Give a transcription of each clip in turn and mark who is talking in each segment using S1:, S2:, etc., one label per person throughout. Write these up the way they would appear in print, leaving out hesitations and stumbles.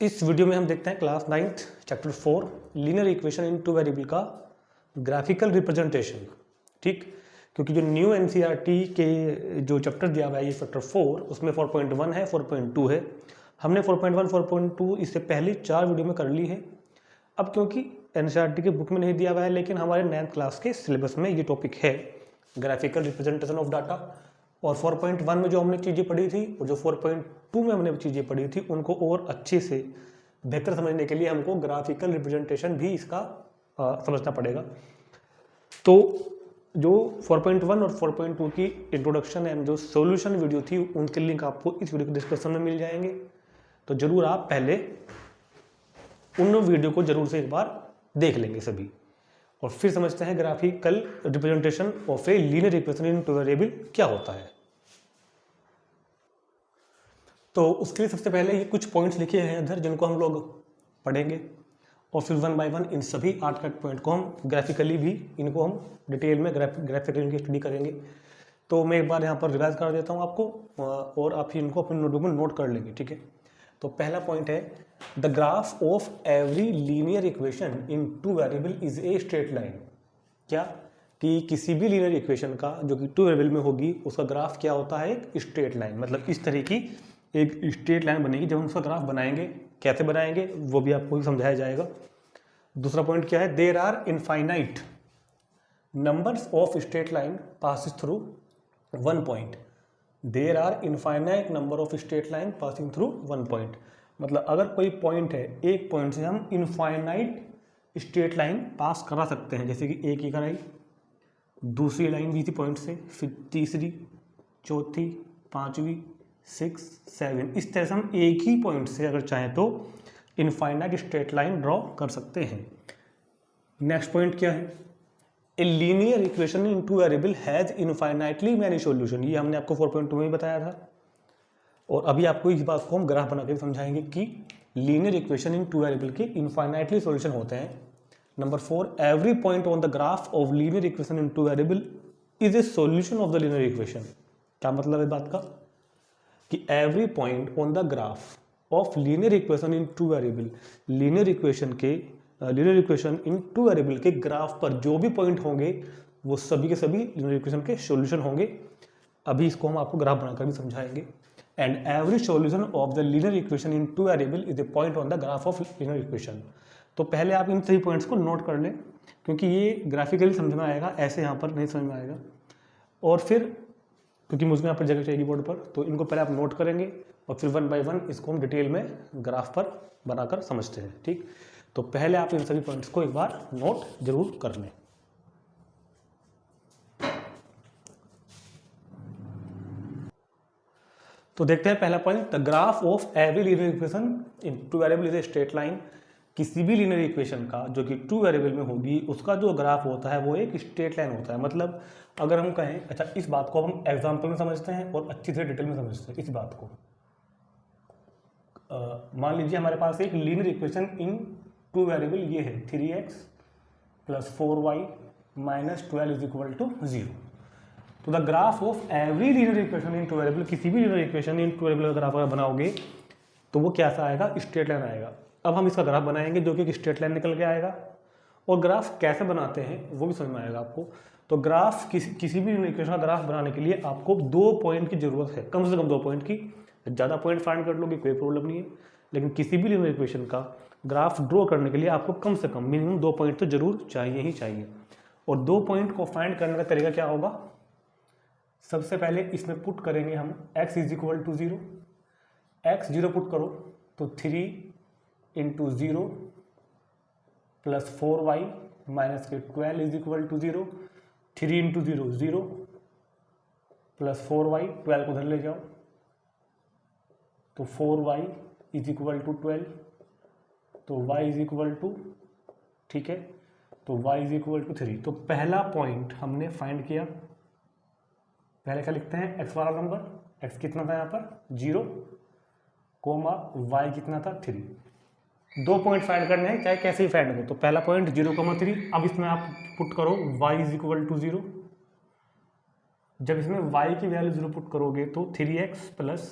S1: इस वीडियो में हम देखते हैं class 9th chapter 4 linear equation in two variable का ग्राफिकल रिप्रेजेंटेशन। ठीक, क्योंकि जो न्यू एनसीईआरटी के जो चैप्टर दिया हुआ है ये चैप्टर 4, उसमें 4.1 है, 4.2 है। हमने 4.1 4.2 इससे पहले 4 वीडियो में कर ली है। अब क्योंकि एनसीईआरटी के बुक में नहीं दिया हुआ है, लेकिन हमारे 9th क्लास के सिलेबस में ये टॉपिक है, ग्राफिकल रिप्रेजेंटेशन ऑफ डाटा। और 4.1 में जो हमने चीज़ें पढ़ी थी और जो 4.2 में हमने चीज़ें पढ़ी थी, उनको और अच्छे से बेहतर समझने के लिए हमको ग्राफिकल रिप्रेजेंटेशन भी इसका समझना पड़ेगा। तो जो 4.1 और 4.2 की इंट्रोडक्शन एंड जो सॉल्यूशन वीडियो थी, उनके लिंक आपको इस वीडियो के डिस्क्रिप्शन में मिल जाएंगे। तो जरूर आप पहले उन वीडियो को जरूर से एक बार देख लेंगे सभी, और फिर समझते हैं graphical representation of A linear equation in two variable क्या होता है। तो उसके लिए सबसे पहले ये कुछ पॉइंट्स लिखे हैं इधर, जिनको हम लोग पढ़ेंगे, और फिर 1 बाय 1 इन सभी 8 पॉइंट को हम ग्राफिकली भी इनको हम डिटेल में ग्राफिकली इनकी स्टडी करेंगे। तो मैं एक बार यहाँ पर रिवाइज कर देता हूँ आपको, और आप इनको अपने नोटबुक में नोट कर लेंगे। ठीक है, तो पहला पॉइंट है the graph of every linear equation in two variable is a straight line. क्या कि किसी भी लीनियर इक्वेशन का जो कि टू वेरिएबल में होगी, उसका ग्राफ क्या होता है? एक स्ट्रेट लाइन। मतलब इस तरह की एक स्ट्रेट लाइन बनेगी। जब हम उसका ग्राफ बनाएंगे, कैसे बनाएंगे वो भी आपको समझाया जाएगा। दूसरा पॉइंट क्या है? There are infinite numbers of straight line passes through one point. There are infinite number of straight line passing through one point. मतलब अगर कोई पॉइंट है, एक पॉइंट से हम इनफाइनाइट स्ट्रेट लाइन पास करा सकते हैं। जैसे कि एक ही कराई, दूसरी लाइन भी इसी पॉइंट से, फिर तीसरी, चौथी, पांचवी, 6, 7, इस तरह से हम एक ही पॉइंट से अगर चाहें तो इनफाइनाइट स्ट्रेट लाइन ड्रॉ कर सकते हैं। नेक्स्ट पॉइंट क्या है? ए linear equation in two variable has infinitely many solution. ये हमने आपको 4.2 में ही बताया था, और अभी आपको इस बात को हम ग्राफ बना के समझाएंगे कि linear equation in two variable के इनफाइनाइटली सॉल्यूशन होते हैं। Number 4, every point on the graph of linear equation in two variable is a solution of the linear equation. क्या मतलब है बात का? कि every point on the graph of linear equation in two variable, linear equation in two variable के graph पर जो भी पॉइंट होंगे वो सभी के सभी लीनियर इक्वेशन के सॉल्यूशन होंगे। अभी इसको हम आपको ग्राफ बनाकर भी समझाएंगे। And every solution of the linear equation in two variable is a point on the graph of linear equation. तो पहले आप इन 3 पॉइंट्स को नोट कर लें, क्योंकि ये ग्राफिकली समझ में आएगा, ऐसे यहाँ पर नहीं समझ में आएगा। और फिर क्योंकि मुझे यहाँ पर जगह चाहिए बोर्ड पर, तो इनको पहले आप नोट करेंगे, और फिर 1 बाय 1 इसको हम डिटेल में ग्राफ पर बनाकर समझते हैं। ठीक, तो पहले आप इन सभी पॉइंट्स को एक बार नोट जरूर कर लें। तो देखते हैं पहला point, the graph of every linear equation in two variable is a straight line. किसी भी लीनियर इक्वेशन का जो कि टू वेरिएबल में होगी, उसका जो ग्राफ होता है वो एक स्ट्रेट लाइन होता है। मतलब अगर हम कहें, अच्छा इस बात को हम एग्जांपल में समझते हैं और अच्छी से डिटेल में समझते हैं इस बात को। मान लीजिए हमारे पास एक linear equation in two variable ये है 3x + 4y - 12 = 0। तो the graph of every linear equation in two variable, किसी भी linear equation in two variable का ग्राफ अगर बनाओगे तो वो कैसा आएगा? स्ट्रेट लाइन आएगा। अब हम इसका ग्राफ बनाएंगे जो कि एक स्ट्रेट लाइन निकल के आएगा, और ग्राफ कैसे बनाते हैं वो भी समझ में आएगा आपको। तो ग्राफ किसी भी इक्वेशन का ग्राफ बनाने के लिए आपको 2 पॉइंट की जरूरत है, कम से कम 2 पॉइंट की। ज़्यादा पॉइंट फाइंड कर लोगे कोई प्रॉब्लम नहीं है, लेकिन किसी भी लीनियर इक्वेशन का ग्राफ ड्रॉ करने के लिए आपको कम से कम मिनिमम 2 पॉइंट तो जरूर चाहिए ही चाहिए। और 2 पॉइंट को फाइंड करने का तरीका क्या होगा? सबसे पहले इसमें पुट करेंगे हम x = 0। x 0 पुट करो तो 3 × 0 + 4y - 12 = 0। 3 × 0 0 + 4y, 12 को उधर ले जाओ तो 4y = 12, तो y = ठीक है, तो y = 3। तो पहला पॉइंट हमने फाइंड किया। पहले क्या लिखते हैं? x वाला नंबर, x कितना था यहाँ पर? 0, y कितना था? 3। 2 पॉइंट फाइंड करने हैं, चाहे कैसे ही फाइंड करो। तो पहला पॉइंट 0,3। अब इसमें आप पुट करो y = 0। जब इसमें y की वैल्यू 0 पुट करोगे तो 3x +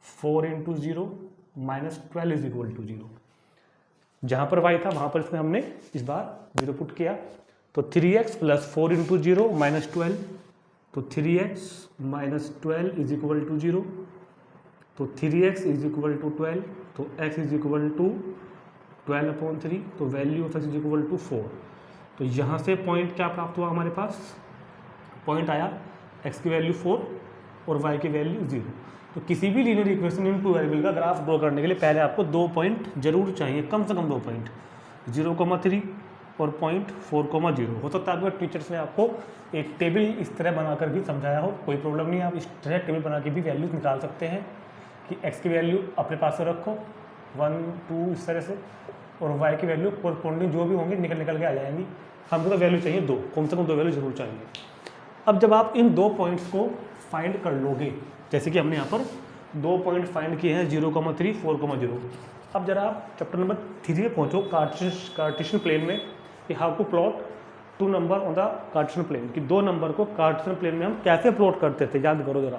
S1: 4 × 0 -12 इज इक्वल टू 0। जहाँ पर y था वहाँ पर इसमें हमने इस बार 0 पुट किया, तो 3x + 4 × 0 -12, तो 3x - 12 इज इक्वल टू 0, तो 3x इज इक्वल टू 12, तो x इज इक्वल टू 12/3, तो value of x is equal to 4। तो यहाँ से पॉइंट क्या प्राप्त हुआ हमारे पास, पॉइंट आया x की वैल्यू 4 और y की वैल्यू 0। तो किसी भी linear equation in two variable का ग्राफ ड्रॉ करने के लिए पहले आपको 2 पॉइंट जरूर चाहिए, कम से कम 2 पॉइंट, 0,3 और पॉइंट 4,0। हो सकता है आपके टीचर्स ने आपको एक टेबल इस तरह बनाकर भी समझाया हो, कोई प्रॉब्लम नहीं, आप इस तरह टेबल बना के भी वैल्यूज निकाल सकते हैं कि x की वैल्यू अपने पास से रखो 1, 2 इस तरह से, और y की वैल्यू कोरस्पॉन्डिंग जो भी होंगी निकल के आ जाएंगी। हमको तो वैल्यू चाहिए 2, कम से कम 2 वैल्यू जरूर चाहिए। अब जब आप इन 2 पॉइंट्स को फाइंड कर लोगे, जैसे कि हमने यहाँ पर 2 पॉइंट फाइंड किए हैं 0,3, 4,0। अब जरा आप चैप्टर नंबर 3 में पहुँचो, कार्टेशियन प्लेन में, कि how to plot 2 number on the Cartesian plane, कि 2 नंबर को कार्टेशियन प्लेन में हम कैसे प्लॉट करते थे, याद करो जरा।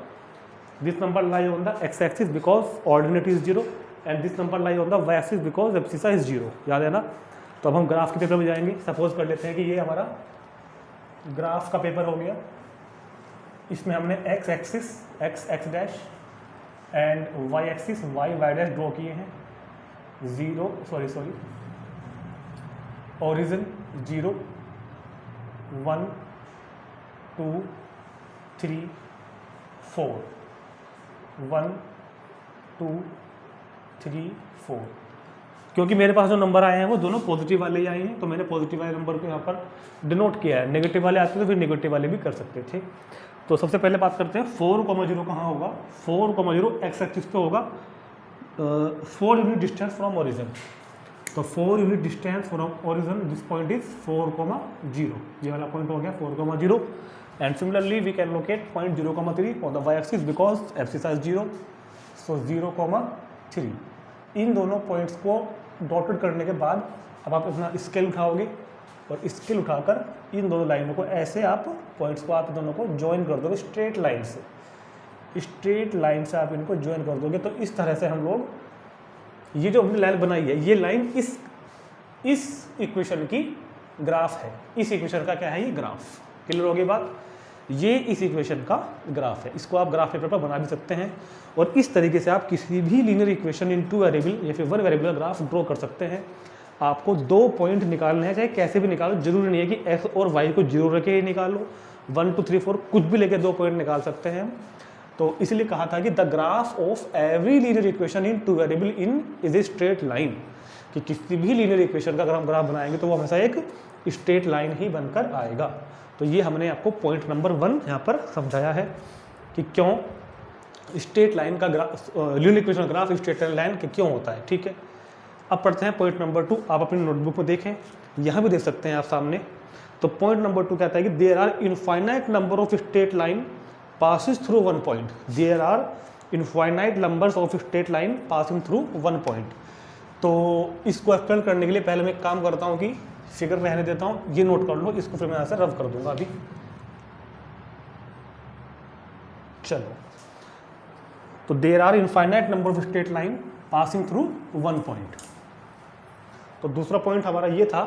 S1: This number lie on the x axis because ordinate is 0 and this number lie on the y axis because abscissa is 0, याद है ना। तो अब हम ग्राफ के पेपर में जाएंगे। सपोज कर लेते हैं कि ये हमारा ग्राफ का पेपर हो गया, इसमें हमने x axis x dash and y axis y dash draw किए हैं। ओरिजिन 0, 1, 2, 3, 4, 1, 2, 3, 4। क्योंकि मेरे पास जो नंबर आए हैं वो दोनों पॉजिटिव वाले ही आए हैं, तो मैंने पॉजिटिव वाले नंबर को यहाँ पर डिनोट किया है। नेगेटिव वाले आते तो फिर नेगेटिव वाले भी कर सकते थे। तो सबसे पहले बात करते हैं 4,0 कहाँ होगा। 4,0 x एक्सिस पे होगा 4 यूनिट डिस्टेंस फ्रॉम ओरिजिन। तो 4 unit distance from origin, this point is 4,0, ये वाला पॉइंट हो गया 4,0। And similarly we can locate point 0,3 on the y axis because abscissa is 0, so 0,3। इन दोनों पॉइंट्स को डॉटेड करने के बाद अब आप अपना स्केल उठाओगे और स्केल उठाकर इन दोनों लाइनों को ऐसे आप पॉइंट्स को आप दोनों को ज्वाइन कर दोगे स्ट्रेट लाइन से। स्ट्रेट लाइन से आप इनको ज्वाइन कर दोगे, तो इस तरह से हम लोग, ये जो हमने लाइन बनाई है, ये लाइन इस इक्वेशन की ग्राफ है। इस इक्वेशन का क्या है, ये ग्राफ। क्लियर होगी बात। ये इस इक्वेशन का ग्राफ है। इसको आप ग्राफ पेपर पर बना भी सकते हैं और इस तरीके से आप किसी भी लीनियर इक्वेशन इन 2 वेरिएबल या फिर 1 वेरिएबल का ग्राफ ड्रॉ कर सकते हैं। आपको 2 पॉइंट निकालने हैं, चाहे कैसे भी निकालो, जरूरी नहीं है कि x और y को 0 रखे ही निकालो। 1, 2, 3, 4 कुछ भी लेके 2 पॉइंट निकाल सकते हैं। तो इसलिए कहा था कि the graph of every linear equation in 2 variable in is a straight line, कि किसी भी लीनियर इक्वेशन का अगर हम ग्राफ बनाएंगे तो वो हमेशा एक स्ट्रेट लाइन ही बनकर आएगा। तो ये हमने आपको पॉइंट नंबर 1 यहाँ पर समझाया है कि क्यों स्ट्रेट लाइन का ग्राफ, लीनियर इक्वेशन का ग्राफ स्ट्रेट लाइन के क्यों होता है। ठीक है, अब पढ़ते हैं पॉइंट नंबर 2। आप अपनी नोटबुक में देखें, यहाँ भी देख सकते हैं आप सामने। तो पॉइंट नंबर 2 कहता है कि there are infinite number of straight line passes through 1 point. There are infinite numbers of straight line passing through 1 point. तो इसको एक्सप्लेन करने के लिए पहले मैं एक काम करता हूँ कि फिगर रहने देता हूँ, ये नोट कर लो, इसको फिर मैं यहाँ से रब कर दूंगा अभी। चलो, तो there are infinite number of straight line passing through 1 point. तो दूसरा पॉइंट हमारा ये था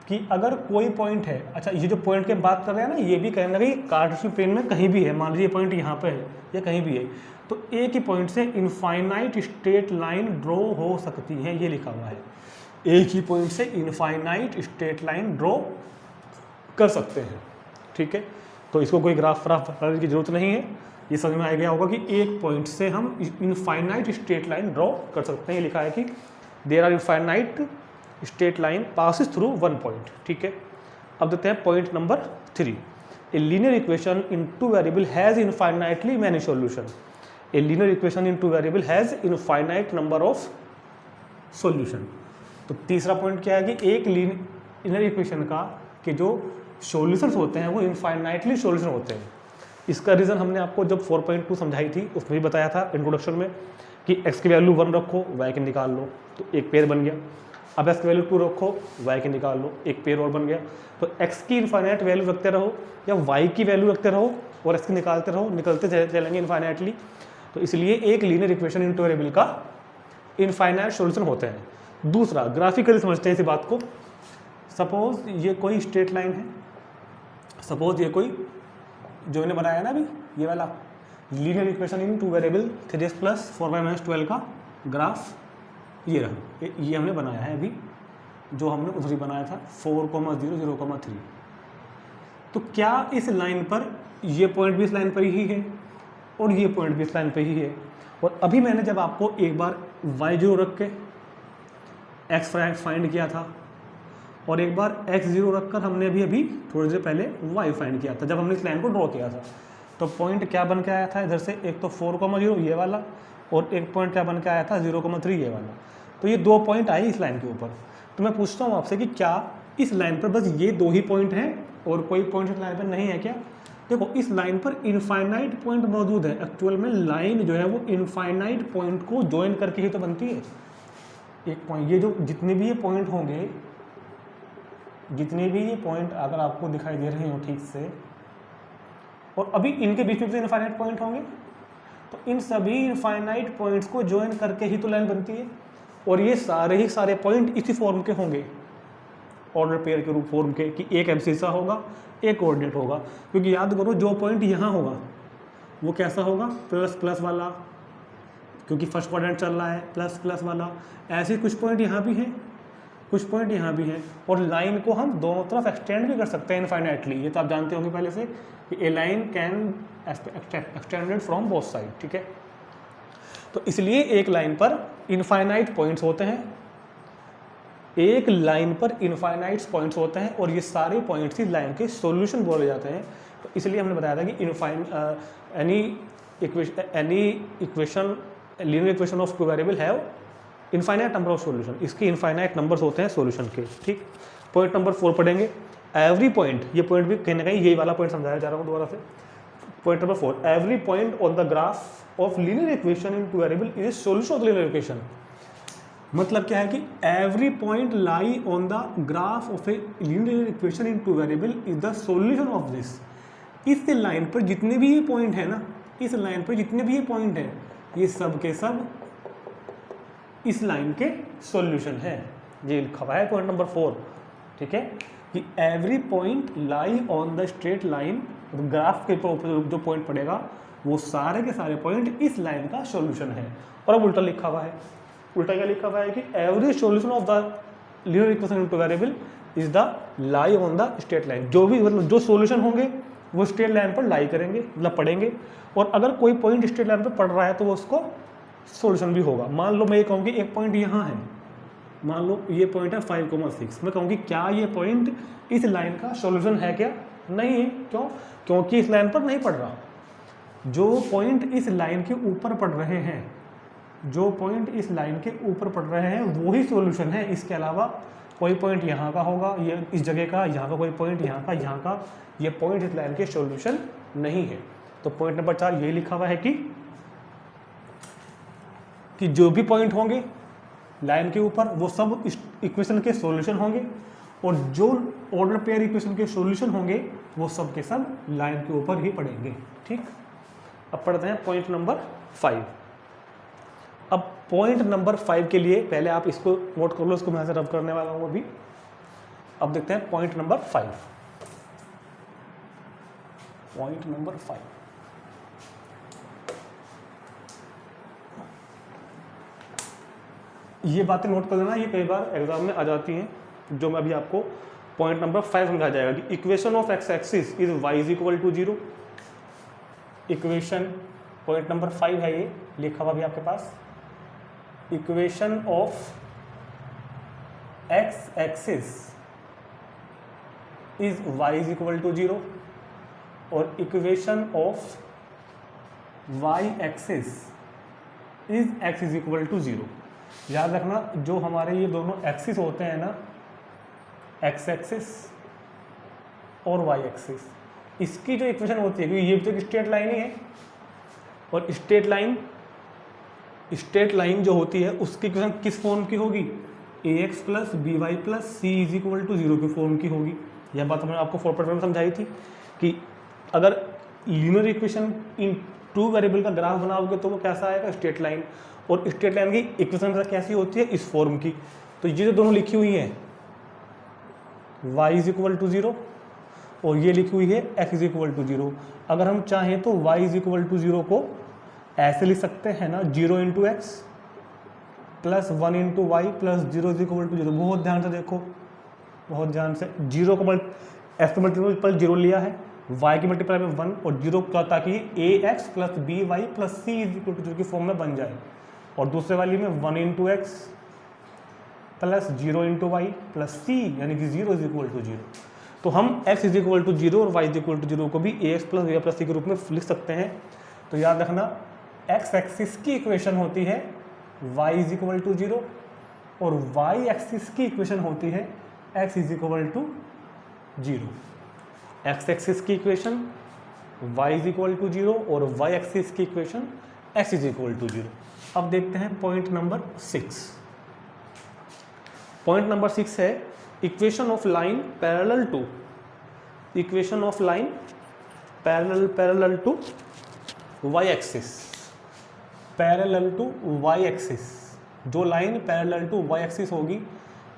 S1: कि अगर कोई पॉइंट है, अच्छा ये जो पॉइंट की बात कर रहे हैं ना, ये भी कहीं ना कहीं कार्टेशियन प्लेन में कहीं भी है। मान लीजिए पॉइंट यहाँ पे है या कहीं भी है, तो एक ही पॉइंट से इनफाइनाइट स्ट्रेट लाइन ड्रॉ हो सकती है, ये लिखा हुआ है। एक ही पॉइंट से इनफाइनाइट स्ट्रेट लाइन ड्रॉ कर सकते हैं। ठीक है, तो इसको कोई ग्राफ बनाने की जरूरत नहीं है, ये समझ में आ गया होगा कि एक पॉइंट से हम इनफाइनाइट स्ट्रेट लाइन ड्रॉ कर सकते हैं। ये लिखा है कि there are infinite straight line passes through 1 point. ठीक है, अब देखते हैं point number 3। A linear equation in 2 variable has infinitely many solution. A linear equation in 2 variable has infinite number of solution. तो तीसरा पॉइंट क्या है कि एक लीनियर इक्वेशन का के जो सॉल्यूशंस होते हैं वो इनफाइनाइटली सॉल्यूशन होते हैं। इसका रीज़न हमने आपको जब 4.2 समझाई थी उसमें भी बताया था इंट्रोडक्शन में कि x की वैल्यू 1 रखो, y के निकाल लो, तो एक पेयर बन गया। अब x की वैल्यू 2 रखो, y के निकाल लो, एक पेयर और बन गया। तो x की इनफाइनाइट वैल्यू रखते रहो या y की वैल्यू रखते रहो और x की निकालते रहो, निकलते चलेंगे इनफाइनाइटली। तो इसलिए एक लीनियर इक्वेशन इन 2 वेरिएबल का इनफाइनाइट सॉल्यूशन होते हैं। दूसरा, ग्राफिकली समझते हैं इसी बात को। सपोज ये कोई स्ट्रेट लाइन है, सपोज ये कोई जो इन्हें बनाया ना अभी ये वाला linear equation in two variable 3x plus 4y - 12 का ग्राफ ये रहा, ये हमने बनाया है अभी, जो हमने उधर बनाया था 4, 0, 0, 3। तो क्या इस लाइन पर ये पॉइंट भी इस लाइन पर ही है और ये पॉइंट भी इस लाइन पर ही है? और अभी मैंने जब आपको एक बार y0 रख के x फाइंड किया था और एक बार x0 रखकर हमने अभी थोड़ी देर पहले y फाइंड किया था, जब हमने इस लाइन को ड्रॉ किया था। तो पॉइंट क्या बन के आया था इधर से, एक तो 4, 0 ये वाला, और एक पॉइंट क्या बन के आया था 0,3 ये वाला। तो ये 2 पॉइंट आए इस लाइन के ऊपर। तो मैं पूछता हूँ आपसे कि क्या इस लाइन पर बस ये 2 ही पॉइंट हैं और कोई पॉइंट इस लाइन पर नहीं है क्या? देखो, इस लाइन पर इनफाइनाइट पॉइंट मौजूद है। एक्चुअल में लाइन जो है वो इनफाइनाइट पॉइंट को ज्वाइन करके ही तो बनती है। एक पॉइंट, ये जो जितने भी ये पॉइंट होंगे, जितने भी ये पॉइंट अगर आपको दिखाई दे रहे हो ठीक से, और अभी इनके बीच में भी इनफाइनाइट पॉइंट होंगे, तो इन सभी इनफाइनाइट पॉइंट्स को ज्वाइन करके ही तो लाइन बनती है। और ये सारे ही सारे पॉइंट इसी फॉर्म के होंगे, ऑर्डर पेयर के रूप फॉर्म के, कि एक एब्सिसा होगा, एक कोऑर्डिनेट होगा। क्योंकि याद करो, जो पॉइंट यहाँ होगा वो कैसा होगा, प्लस प्लस वाला, क्योंकि फर्स्ट क्वाड्रेंट चल रहा है, प्लस प्लस वाला। ऐसे कुछ पॉइंट यहाँ भी हैं, कुछ पॉइंट यहाँ भी हैं। और लाइन को हम दोनों तरफ एक्सटेंड भी कर सकते हैं इनफाइनाइटली। ये तो आप जानते होंगे पहले से कि a line can extended from both side, ठीक है। तो इसलिए एक लाइन पर इनफाइनाइट पॉइंट्स होते हैं, एक लाइन पर इनफाइनाइट पॉइंट्स होते हैं, और ये सारे पॉइंट्स ही लाइन के सॉल्यूशन बोले जाते हैं। तो इसलिए हमने बताया था कि any equation, linear equation of two variable have infinite number of solution. इसके इनफाइनाइट नंबर्स होते हैं सॉल्यूशन के, ठीक। पॉइंट नंबर 4 पढ़ेंगे। एवरी पॉइंट, ये पॉइंट भी कहीं ना कहीं यही वाला पॉइंट समझाया जा रहा हूँ दोबारा से। Point number 4, every point on the graph of linear equation in two variable is solution of the linear equation. मतलब क्या है कि every point lie on the graph of A linear equation in two variable is the solution of this. इस line पर जितने भी ये point है ना, इस लाइन पर जितने भी ये पॉइंट है, ये सब के सब इस लाइन के सॉल्यूशन है। ये लिखा हुआ है पॉइंट नंबर 4, ठीक है, कि every point lie on the straight line. Graph के ऊपर जो पॉइंट पड़ेगा वो सारे के सारे पॉइंट इस लाइन का सॉल्यूशन है। और अब उल्टा लिखा हुआ है, उल्टा क्या लिखा हुआ है कि every solution of the linear equation into variable is the lie on the straight line. जो भी मतलब जो सॉल्यूशन होंगे वो स्ट्रेट लाइन पर लाई करेंगे, मतलब पढ़ेंगे। और अगर कोई पॉइंट स्ट्रेट लाइन पर पड़ रहा है तो वो उसको सॉल्यूशन भी होगा। मान लो मैं ये कहूँ कि एक पॉइंट यहाँ है, मान लो ये पॉइंट है 5,6, मैं कहूँगी क्या ये पॉइंट इस लाइन का सॉल्यूशन है क्या? नहीं है। क्यों? क्योंकि इस लाइन पर नहीं पड़ रहा। जो पॉइंट इस लाइन के ऊपर पड़ रहे हैं, जो पॉइंट इस लाइन के ऊपर पड़ रहे हैं वो ही सॉल्यूशन है। इसके अलावा कोई पॉइंट यहाँ का होगा, ये इस जगह का, यहाँ का कोई पॉइंट यहाँ का, यहाँ का, ये पॉइंट इस लाइन के सॉल्यूशन नहीं है। तो पॉइंट नंबर 4 यही लिखा हुआ है कि जो भी पॉइंट होंगे लाइन के ऊपर वो सब इस इक्वेशन के सॉल्यूशन होंगे, और जो ऑर्डर पेयर इक्वेशन के सॉल्यूशन होंगे वो सब के सब लाइन के ऊपर ही पड़ेंगे, ठीक। अब पढ़ते हैं पॉइंट नंबर 5। अब पॉइंट नंबर 5 के लिए पहले आप इसको नोट कर लो, इसको मैं यहाँ से रब करने वाला हूँ अभी। अब देखते हैं पॉइंट नंबर 5। पॉइंट नंबर 5, ये बातें नोट कर लेना, ये कई बार एग्जाम में आ जाती हैं। जो मैं अभी आपको पॉइंट नंबर 5 समझा जाएगा कि equation of x axis is y is equal to 0। Equation point number 5 है, ये लिखा हुआ भी आपके पास। Equation of x axis is y is equal to 0 और equation of y axis is x is equal to 0। याद रखना, जो हमारे ये दोनों एक्सिस होते हैं ना, एक्स एक्सिस और वाई एक्सिस, इसकी जो इक्वेशन होती है, क्योंकि ये भी तो स्ट्रेट लाइन ही है, और स्ट्रेट लाइन जो होती है उसकी इक्वेशन किस फॉर्म की होगी? ax plus B Y plus C is equal to 0 की फॉर्म की होगी। यह बात हमने आपको 4.1 में समझाई थी कि अगर linear equation in two variable का ग्राफ बनाओगे तो वो कैसा आएगा, स्ट्रेट लाइन। और स्ट्रेट लाइन की इक्वेशन कैसी होती है, इस फॉर्म की। तो ये जो दोनों लिखी हुई है y इज इक्वल टू 0 और ये लिखी हुई है x इज इक्वल टू 0। अगर हम चाहें तो y इज इक्वल टू 0 को ऐसे लिख सकते हैं ना, 0 into x plus 1 into Y plus 0 is equal to 0। बहुत ध्यान से देखो, बहुत ध्यान से। 0 को एक्स के मल्टीपल 0 लिया है, y की मल्टीप्लाई में 1 और 0 का, ताकि a x plus B Y plus C is equal to 0 की फॉर्म में बन जाए। और दूसरे वाली में 1 into x plus 0 into Y plus c, यानी कि 0 इज इक्वल टू 0। तो हम x इज इक्वल टू 0 और y इज इक्वल टू 0 को भी ए एक्स प्लस बी प्लस सी के रूप में लिख सकते हैं। तो याद रखना, x एक्सिस की इक्वेशन होती है y इज इक्वल टू 0 और y एक्सिस की इक्वेशन होती है x is equal to 0। x axis की equation y is equal to 0 और y एक्सिस की equation x is equal to 0। अब देखते हैं पॉइंट नंबर 6। पॉइंट नंबर 6 है equation of line parallel to, equation of line parallel to y axis, parallel to y axis. जो line parallel to y axis होगी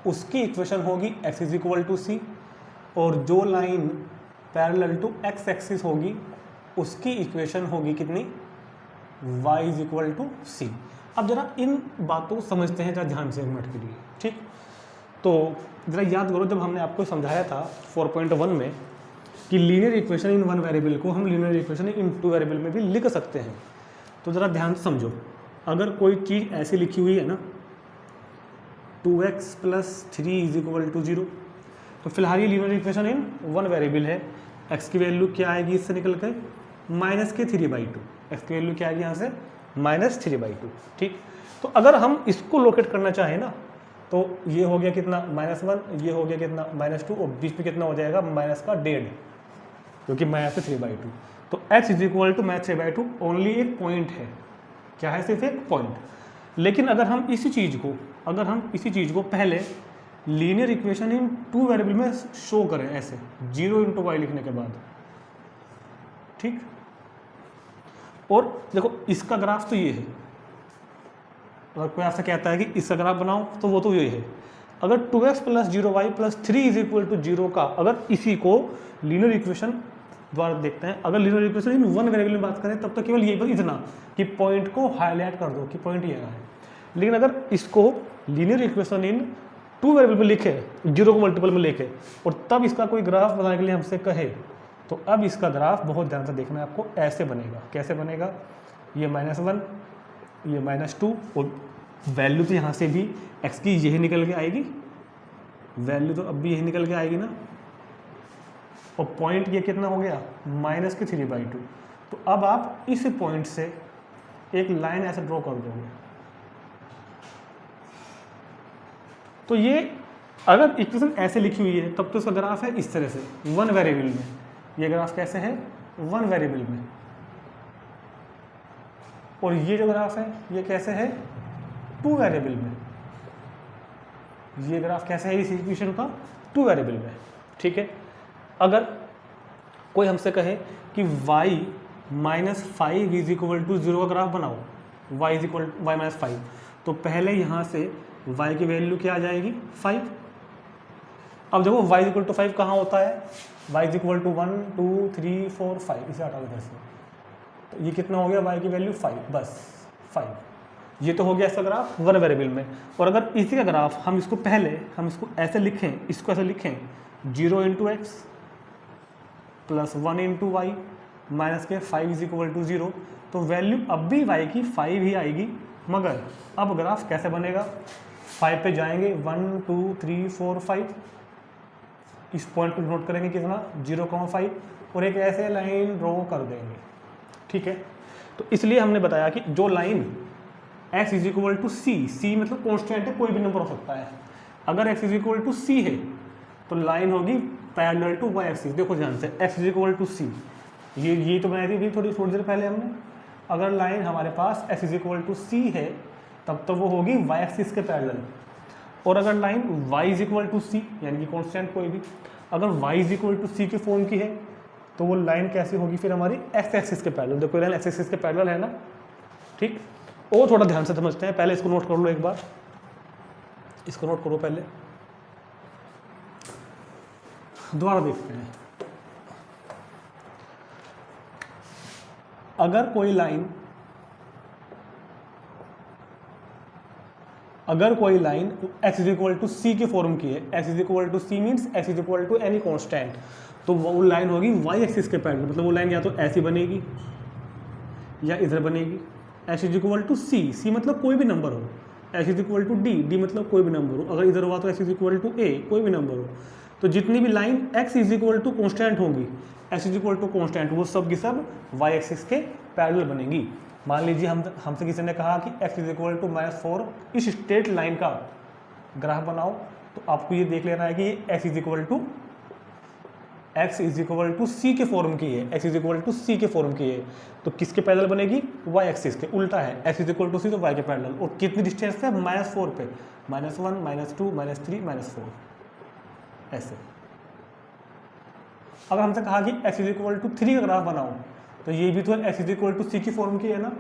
S1: उसकी equation होगी x is equal to c, और जो line parallel to x axis होगी उसकी equation होगी कितनी, y is equal to c. अब जरा इन बातों को समझते हैं जरा ध्यान से, एक मिनट के लिए, ठीक। तो जरा याद करो, जब हमने आपको समझाया था 4.1 में कि linear equation in one variable को हम linear equation in two variable में भी लिख सकते हैं। तो ज़रा ध्यान से समझो, अगर कोई चीज़ ऐसी लिखी हुई है ना, 2x plus 3 is equal to 0, तो फिलहाल ये linear equation in one variable है। x की वैल्यू क्या आएगी इससे निकल कर, माइनस के 3/2। x की वैल्यू क्या आएगी यहाँ से, माइनस 3/2, ठीक। तो अगर हम इसको लोकेट करना चाहें ना, तो ये हो गया कितना, -1, ये हो गया कितना, -2, और बीच में कितना हो जाएगा, माइनस का 1.5, क्योंकि माइनस से 3/2। तो x is equal to minus 3/2 only एक पॉइंट है, क्या है, सिर्फ एक पॉइंट। लेकिन अगर हम इसी चीज़ को पहले linear equation in two variable में शो करें, ऐसे 0 इंटू वाई लिखने के बाद, ठीक। और देखो इसका ग्राफ तो ये है, अगर कोई आपसे कहता है कि इसका ग्राफ बनाओ तो वो तो ये है। अगर 2x plus 0y plus 3 is equal to 0 का, अगर इसी को लीनियर इक्वेशन द्वारा देखते हैं, अगर linear equation in one variable में बात करें, तब तो केवल ये इतना कि पॉइंट को हाईलाइट कर दो कि पॉइंट ये है। लेकिन अगर इसको linear equation in two variable में लिखे, 0 को मल्टीपल में लेके, और तब इसका कोई ग्राफ बनाने के लिए हमसे कहे, तो अब इसका ग्राफ बहुत ध्यान से देखना है आपको, ऐसे बनेगा। कैसे बनेगा, ये -1, ये -2, और वैल्यू तो यहाँ से भी x की यही निकल के आएगी, वैल्यू तो अब भी यही निकल के आएगी ना, और पॉइंट ये कितना हो गया, माइनस के 3/2। तो अब आप इस पॉइंट से एक लाइन ऐसे ड्रॉ कर दोगे। तो ये अगर इक्वेशन ऐसे लिखी हुई है, तब तो इसका ग्राफ है इस तरह से, वन वेरिएबल में। ये ग्राफ कैसे है, वन वेरिएबल में। और ये जो ग्राफ है ये कैसे है, टू वेरिएबल में। ये ग्राफ कैसे है इस इक्वेशन का, टू वेरिएबल में, ठीक है। अगर कोई हमसे कहे कि y -5 इज इक्वल टू 0 का ग्राफ बनाओ, y इज इक्वल y -5, तो पहले यहाँ से y की वैल्यू क्या आ जाएगी, 5। अब देखो y इज इक्वल टू 5 कहाँ होता है, y इज इक्वल टू 1 2 3 4 5, इसे हटाओ इधर से। तो ये कितना हो गया, y की वैल्यू 5, बस 5। ये तो हो गया इसका ग्राफ वन वेरिएबल में। और अगर इसी का ग्राफ हम इसको ऐसे लिखें, इसको ऐसे लिखें, 0 into x plus 1 into Y minus K 5 is equal to 0, तो वैल्यू अब भी y की 5 ही आएगी। मगर अब ग्राफ कैसे बनेगा, 5 पे जाएंगे, 1 2 3 4 5, इस पॉइंट को नोट करेंगे कितना, 0,5, और एक ऐसे लाइन ड्रॉ कर देंगे, ठीक है। तो इसलिए हमने बताया कि जो line x is equal to सी मतलब कॉन्स्टेंट है, कोई भी नंबर हो सकता है। अगर x इज इक्वल टू सी है तो लाइन होगी पैरेलल टू y एक्सिस। देखो ध्यान से, x इज इक्वल टू सी, ये तो बनाई थी थोड़ी देर पहले हमने। अगर लाइन हमारे पास x इज इक्वल टू सी है, तब तो वो होगी y एक्सिस के पैरेलल। और अगर line y is equal to c, यानी कि कॉन्स्टेंट कोई भी, अगर y is equal to c की फॉर्म की है, तो वो लाइन कैसी होगी फिर हमारी एक्स एक्सिस के पैरेलल। देखो लाइन एक्स एक्सिस के पैरेलल है ना, ठीक। और थोड़ा ध्यान से समझते हैं, पहले इसको नोट कर लो एक बार, इसको नोट करो पहले, दोबारा देखते हैं। अगर कोई line x is equal to c के फॉर्म की है, x is equal to c means x is equal to any constant, तो वो लाइन होगी y एक्सिस के पैरेलल। मतलब वो लाइन या तो ऐसी बनेगी या इधर बनेगी। x इज इक्वल टू सी मतलब कोई भी नंबर हो, x is equal to D मतलब कोई भी नंबर हो, अगर इधर हुआ तो x is equal to A, कोई भी नंबर हो। तो जितनी भी line x is equal to constant होंगी, x is equal to constant, वो सब की सब y एक्सिस के पैरेलल बनेंगी। मान लीजिए हमसे किसी ने कहा कि x इज इक्वल टू -4 इस स्ट्रेट लाइन का ग्राफ बनाओ, तो आपको ये देख लेना है कि ये x is equal to c के फॉर्म की है, x is equal to c के फॉर्म की है, तो किसके पैरेलल बनेगी, y एक्सिस के। उल्टा है, x इज इक्वल टू सी तो y के पैरेलल, और कितनी डिस्टेंस पे, -4 पे, -1 -2 -3 -4 ऐसे। अगर हमसे कहा कि x इज इक्वल टू 3 का ग्राफ बनाओ, तो ये भी तो x is equal to c की फॉर्म की है ना,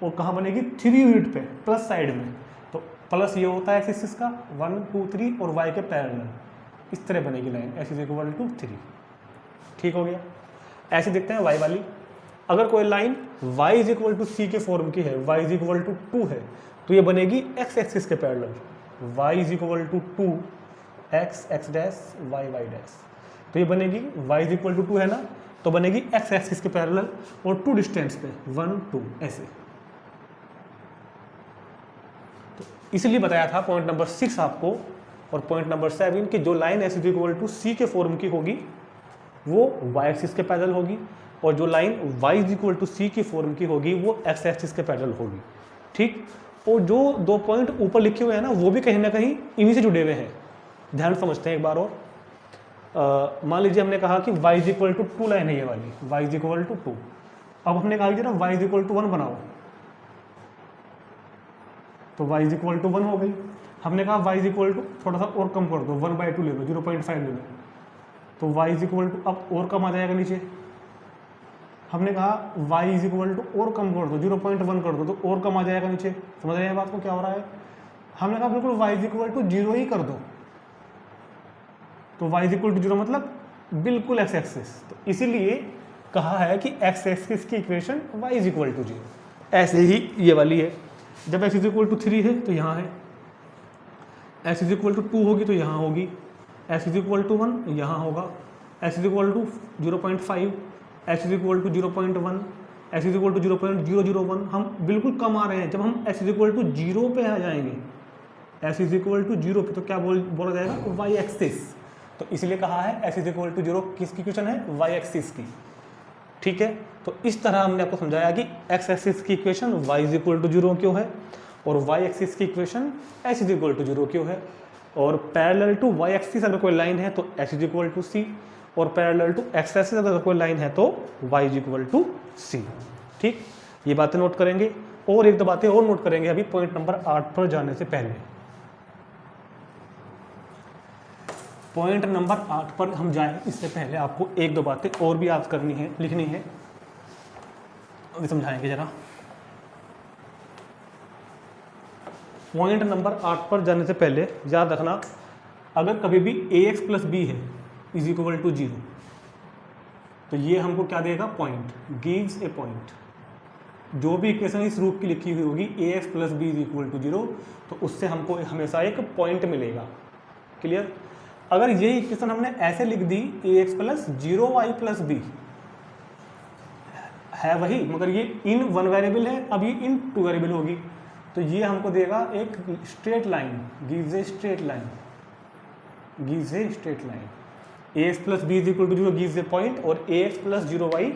S1: और कहाँ बनेगी, 3 यूनिट पे, प्लस साइड में, तो प्लस ये होता है एक्सिस का 1 2 3 और y के पैरेलल, इस तरह बनेगी line x is equal to 3। ठीक हो गया। ऐसे देखते हैं y वाली, अगर कोई line y is equal to c के फॉर्म की है, y इज इक्वल टू 2 है, तो ये बनेगी x एक्सिस के parallel, y is equal to 2 x x dash y y dash, तो ये बनेगी y इज इक्वल टू 2 है ना, तो बनेगी x एक्सिस के पैरेलल और 2 डिस्टेंस पे 1 2 ऐसे। तो इसलिए बताया था पॉइंट नंबर 6 आपको और पॉइंट नंबर 7 कि जो line x is equal to c के फॉर्म की होगी वो y एक्सिस के पैरेलल होगी, और जो line y is equal to c की फॉर्म की होगी वो x एक्सिस के पैरेलल होगी। ठीक। और जो 2 पॉइंट ऊपर लिखे हुए हैं ना, वो भी कहीं ना कहीं इन्हीं से जुड़े हुए हैं। ध्यान समझते हैं एक बार और। मान लीजिए हमने कहा कि y is equal to 2 line है ये वाली, y इज इक्वल टू 2। अब हमने कहा कि ना y इज इक्वल टू 1 बनाओ, तो y इज इक्वल टू 1 हो गई। हमने कहा y इज इक्वल टू थोड़ा सा और कम कर दो, 1/2 ले लो, 0.5 ले लो, तो y इज इक्वल टू अब और कम आ जाएगा नीचे। हमने कहा y इज इक्वल टू और कम कर दो, 0.1 कर दो, तो और कम आ जाएगा नीचे। समझ रहे हैं बात को क्या हो रहा है। हमने कहा बिल्कुल y इज इक्वल टू 0 ही कर दो, तो y इज इक्वल टू 0 मतलब बिल्कुल x एक्सिस। तो इसीलिए कहा है कि x एक्सिस की equation y is equal to 0। ऐसे ही ये वाली है, जब x इज इक्वल टू 3 है तो यहाँ है, x इज इक्वल टू 2 होगी तो यहाँ होगी, x इज इक्वल टू 1 यहाँ होगा, x is equal to 0.5, x is equal to 0.1, x is equal to 0.001। हम बिल्कुल कम आ रहे हैं। जब हम x इज इक्वल टू 0 पे आ जाएंगे, x इज इक्वल टू 0 पे, तो क्या बोला जाएगा, y एक्सिस। तो इसलिए कहा है x इज इक्वल टू 0 किसकी इक्वेशन है, y एक्सिस की। ठीक है। तो इस तरह हमने आपको समझाया कि x एक्सिस की equation y is equal to 0 क्यों है, और y एक्सिस की equation x is equal to 0 क्यों है, और पैरेलल टू y एक्सिस अगर कोई लाइन है तो x is equal to c, और पैरेलल टू x एक्सिस अगर कोई लाइन है तो y is equal to c। ठीक। ये बातें नोट करेंगे, और एक दो बातें और नोट करेंगे अभी पॉइंट नंबर 8 पर जाने से पहले। पॉइंट नंबर 8 पर हम जाएं इससे पहले आपको एक दो बातें और भी याद करनी है, लिखनी है, अभी समझाएंगे जरा। पॉइंट नंबर 8 पर जाने से पहले याद रखना, अगर कभी भी ax प्लस बी है इज इक्वल टू 0, तो ये हमको क्या देगा, पॉइंट, गिव्स ए पॉइंट। जो भी इक्वेशन इस रूप की लिखी हुई होगी ax plus B is equal to 0, तो उससे हमको हमेशा एक पॉइंट मिलेगा। क्लियर। अगर ये इक्वेशन हमने ऐसे लिख दी ax plus 0y plus B है वही, मगर ये इन 1 वेरिएबल है, अब ये इन 2 वेरिएबल होगी, तो ये हमको देगा एक straight line, gives a straight line, gives a straight line. ax plus B is equal to 0 gives a point, और ax plus 0y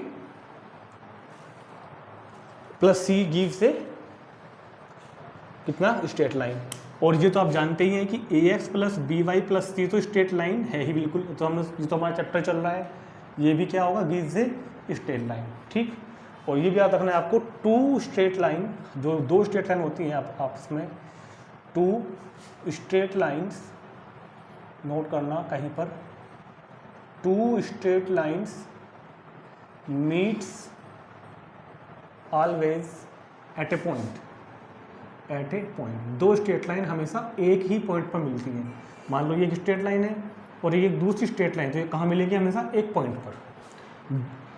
S1: plus C gives a कितना, स्ट्रेट लाइन। और ये तो आप जानते ही हैं कि ax plus B Y plus c तो स्ट्रेट लाइन है ही बिल्कुल। तो हम ये तो हमारा चैप्टर चल रहा है, ये भी क्या होगा, गिव्स ए स्ट्रेट लाइन। ठीक। और ये भी याद रखना है आपको, 2 स्ट्रेट लाइन, जो 2 स्ट्रेट लाइन होती हैं आपस में, 2 स्ट्रेट लाइन्स, नोट करना कहीं पर, 2 straight lines meets always at a point, at a point. दो स्ट्रेट लाइन हमेशा एक ही पॉइंट पर मिलती हैं। मान लो ये एक स्ट्रेट लाइन है और ये एक दूसरी स्ट्रेट लाइन, तो ये कहाँ मिलेगी? हमेशा एक पॉइंट पर।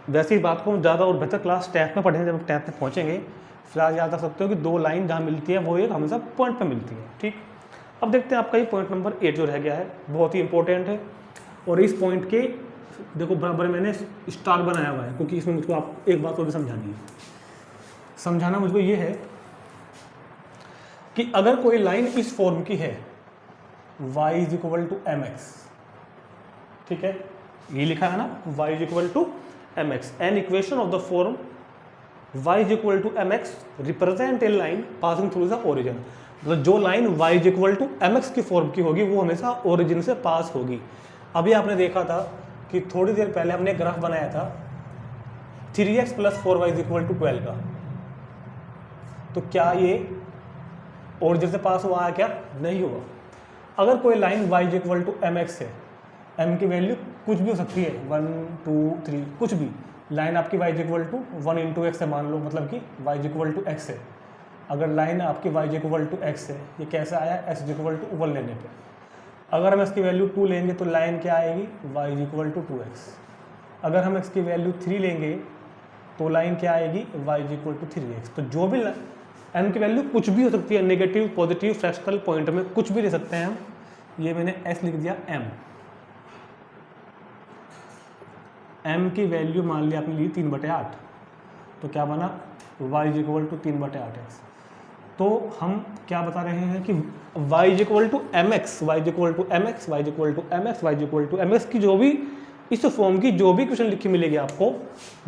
S1: वैसे ही बात को हम ज़्यादा और बेहतर क्लास टैप में पढ़ेंगे, जब टैप में पहुँचेंगे। फिलहाल याद रख सकते हो कि दो लाइन जहाँ मिलती है वो एक हमेशा पॉइंट पर मिलती है, ठीक। अब देखते हैं आपका ये पॉइंट नंबर 8 जो रह गया है, बहुत ही इंपॉर्टेंट है। और इस पॉइंट के देखो बराबर मैंने स्टार बनाया हुआ है, क्योंकि इसमें मुझको आप एक बात और भी समझानी है। समझाना मुझको ये है कि अगर कोई लाइन इस फॉर्म की है, y is equal to m x, ठीक है, ये लिखा है ना, y is equal to m x, an equation of the form y is equal to m x represent a line passing through the origin. मतलब जो line y is equal to m x की form की होगी वो हमेशा origin से पास होगी। अभी आपने देखा था कि थोड़ी देर पहले हमने ग्राफ बनाया था 3x plus 4y is equal to 12 का, तो क्या ये ओरिजिन से पास हुआ है? क्या नहीं हुआ। अगर कोई line y is equal to m x है, m की वैल्यू कुछ भी हो सकती है, 1 2 3 कुछ भी, लाइन आपकी y is equal to 1 into x है मान लो, मतलब कि y is equal to x है। अगर लाइन आपकी y is equal to x है, ये कैसे आया? x इज इक्वल टू 1 लेने पे। अगर हम इसकी वैल्यू 2 लेंगे तो लाइन क्या आएगी? y is equal to 2x। अगर हम इसकी वैल्यू 3 लेंगे तो लाइन क्या आएगी? y is equal to 3x। तो जो भी m की वैल्यू कुछ भी हो सकती है, नेगेटिव पॉजिटिव फ्रैक्शनल पॉइंट में कुछ भी ले सकते हैं हम। ये मैंने s लिख दिया m की वैल्यू मान लिया आपने ली 3/8, तो क्या बना? y is equal to 3/8x। तो हम क्या बता रहे हैं कि y is equal to m x, y is equal to m x, y is equal to m x, y is equal to m x की जो भी इस फॉर्म की जो भी क्वेश्चन लिखी मिलेगी आपको,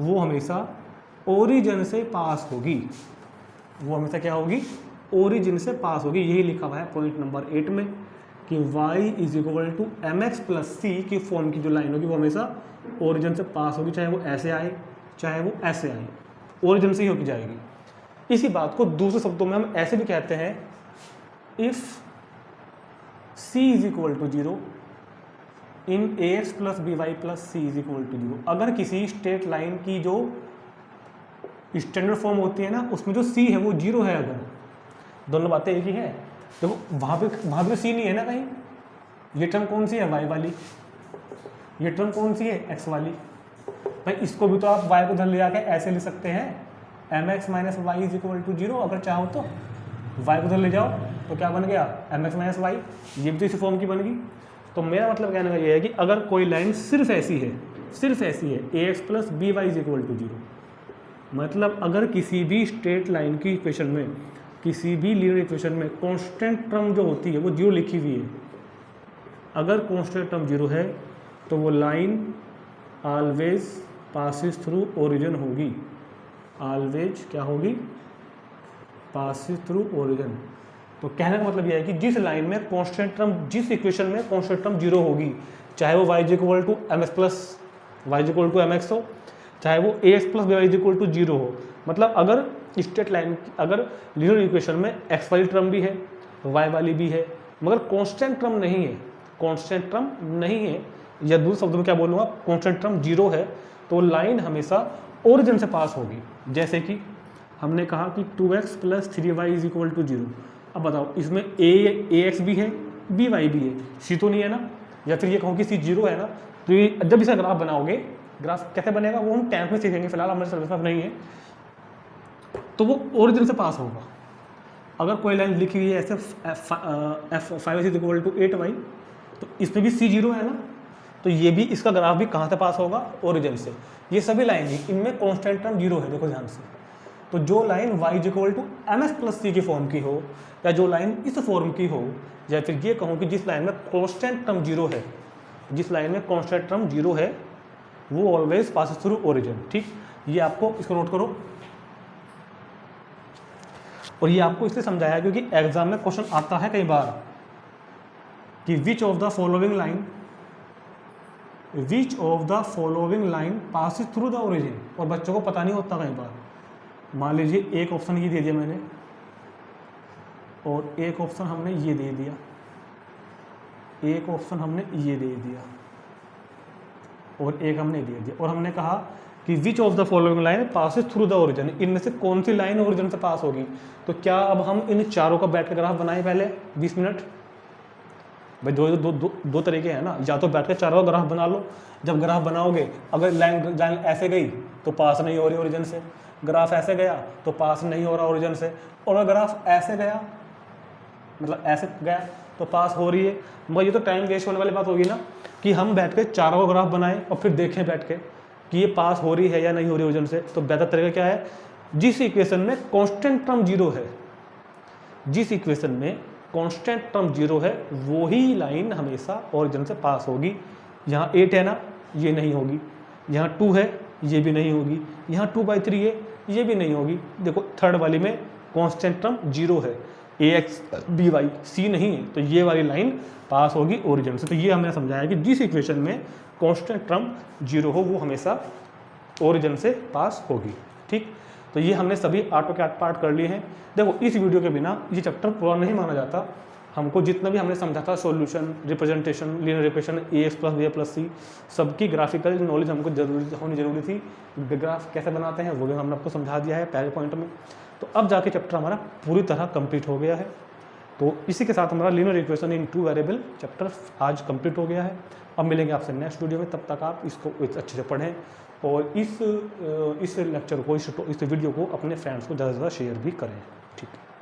S1: वो हमेशा ओरिजिन से पास होगी। वो हमेशा क्या होगी? ओरिजिन से पास होगी। यही लिखा हुआ है पॉइंट नंबर 8 में कि y is equal to m x plus c की फॉर्म की जो लाइन होगी वो हमेशा ओरिजिन से पास होगी, चाहे वो ऐसे आए चाहे वो ऐसे आए, ओरिजिन से ही होगी जाएगी। इसी बात को दूसरे शब्दों में हम ऐसे भी कहते हैं, if c is equal to 0 in ax plus B Y plus C is equal to 0। अगर किसी स्ट्रेट लाइन की जो स्टैंडर्ड फॉर्म होती है ना, उसमें जो c है वो 0 है, अगर दोनों बातें एक ही है, देखो वहाँ पे c नहीं है ना कहीं, ये टर्म कौन सी है? y वाली, ये टर्म कौन सी है? x वाली। भाई इसको भी तो आप y को उधर ले जाके ऐसे लिख सकते हैं, m x minus y is equal to 0। अगर चाहो तो y को उधर ले जाओ तो क्या बन गया? एम एक्स माइनस वाई, ये भी तो इसी फॉर्म की बन गई। तो मेरा मतलब कहने का ये है कि अगर कोई लाइन सिर्फ ऐसी है, सिर्फ ऐसी है, a x plus B y is equal to 0, मतलब अगर किसी भी स्ट्रेट लाइन की इक्वेशन में, किसी भी लीनियर इक्वेशन में कांस्टेंट टर्म जो होती है वो 0 लिखी हुई है, अगर कांस्टेंट टर्म 0 है तो वो line always passes through origin होगी। ऑलवेज क्या होगी? Passes through origin. तो कहने का मतलब यह है कि जिस लाइन में कांस्टेंट टर्म, जिस इक्वेशन में कांस्टेंट टर्म 0 होगी, चाहे वो y is equal to m x plus y is equal to m x हो, चाहे वो a x plus y is equal to 0 हो, मतलब अगर स्ट्रेट लाइन, अगर लीनियर इक्वेशन में x वाली टर्म भी है, y वाली भी है, मगर कांस्टेंट टर्म नहीं है, कांस्टेंट टर्म नहीं है, या दूसरे शब्दों में क्या बोलूँगा, कांस्टेंट टर्म 0 है, तो लाइन हमेशा ओरिजिन से पास होगी। जैसे कि हमने कहा कि 2x plus 3y is equal to 0। अब बताओ इसमें ए एक्स भी है, बी वाई भी है, सी तो नहीं है ना, या फिर ये कहूँ कि सी 0 है ना। तो ये जब इसका ग्राफ बनाओगे, ग्राफ कैसे बनेगा वो हम 10th में सीखेंगे, फिलहाल हमारे सिलेबस में नहीं है। तो वो ओरिजिन से पास होगा। अगर कोई लाइन लिखी हुई है ऐसे f5 is equal to 8y, तो इसमें भी c 0 है ना, तो ये भी, इसका ग्राफ भी कहाँ से पास होगा? ओरिजिन से। ये सभी लाइन ही, इनमें कांस्टेंट टर्म 0 है, देखो ध्यान से। तो जो line y is equal to m x plus c की फॉर्म की हो, या जो लाइन इस फॉर्म की हो, या फिर ये कहूँ कि जिस लाइन में कांस्टेंट टर्म 0 है, जिस लाइन में कांस्टेंट टर्म 0 है, वो ऑलवेज पास थ्रू ओरिजिन। ठीक, ये आपको इसको नोट करो। और ये आपको इसलिए समझाया क्योंकि एग्जाम में क्वेश्चन आता है कई बार कि which of the following line passes through the origin, और बच्चों को पता नहीं होता कई बार। मान लीजिए एक ऑप्शन ये दे दिया मैंने, और एक ऑप्शन हमने ये दे दिया, एक ऑप्शन हमने ये दे दिया, और एक हमने दे दिया, और हमने कहा कि which of the following line passes through the origin, इनमें से कौन सी लाइन ओरिजिन से पास होगी। तो क्या अब हम इन चारों का बैठ के ग्राफ बनाए पहले 20 मिनट। भाई दो तरीके हैं ना, या तो बैठ के चारों का ग्राफ बना लो। जब ग्राफ बनाओगे अगर लाइन ऐसे गई तो पास नहीं हो रही ओरिजिन से, ग्राफ ऐसे गया तो पास नहीं हो रहा ओरिजिन से, और अगर ग्राफ ऐसे गया मतलब ऐसे गया तो पास हो रही है। मगर ये तो टाइम वेस्ट होने वाली बात होगी ना कि हम बैठ के चारों का ग्राफ बनाएं और फिर देखें बैठ के कि ये पास हो रही है या नहीं हो रही ओरिजिन से। तो बेहतर तरीका क्या है, जिस इक्वेशन में कांस्टेंट टर्म जीरो है, जिस इक्वेशन में कांस्टेंट टर्म जीरो है वही लाइन हमेशा ओरिजिन से पास होगी। यहाँ 8 है ना, ये नहीं होगी। यहाँ 2 है, ये भी नहीं होगी। यहाँ 2/3 है, ये भी नहीं होगी। देखो थर्ड वाली में कांस्टेंट टर्म जीरो है, ax by c नहीं है, तो ये वाली लाइन पास होगी ओरिजिन से। तो ये हमने समझाया कि जिस इक्वेशन में कांस्टेंट टर्म जीरो हो वो हमेशा ओरिजिन से पास होगी। ठीक, तो ये हमने सभी 8 के 8 पार्ट कर लिए हैं। देखो इस वीडियो के बिना ये चैप्टर पूरा नहीं माना जाता। हमको जितना भी हमने समझा था solution, representation, linear equation, ax + b + c, सबकी ग्राफिकल नॉलेज हमको होनी जरूरी थी। ग्राफ कैसे बनाते हैं वो भी हमने आपको समझा दिया है पहले पॉइंट में। तो अब जाके चैप्टर हमारा पूरी तरह कंप्लीट हो गया है। तो इसी के साथ हमारा linear equation in 2 variable chapter आज कंप्लीट हो गया है। अब मिलेंगे आपसे नेक्स्ट वीडियो में, तब तक आप इसको अच्छे से पढ़ें और इस लेक्चर को, इस वीडियो को अपने फ्रेंड्स को ज़्यादा से ज़्यादा शेयर भी करें। ठीक है।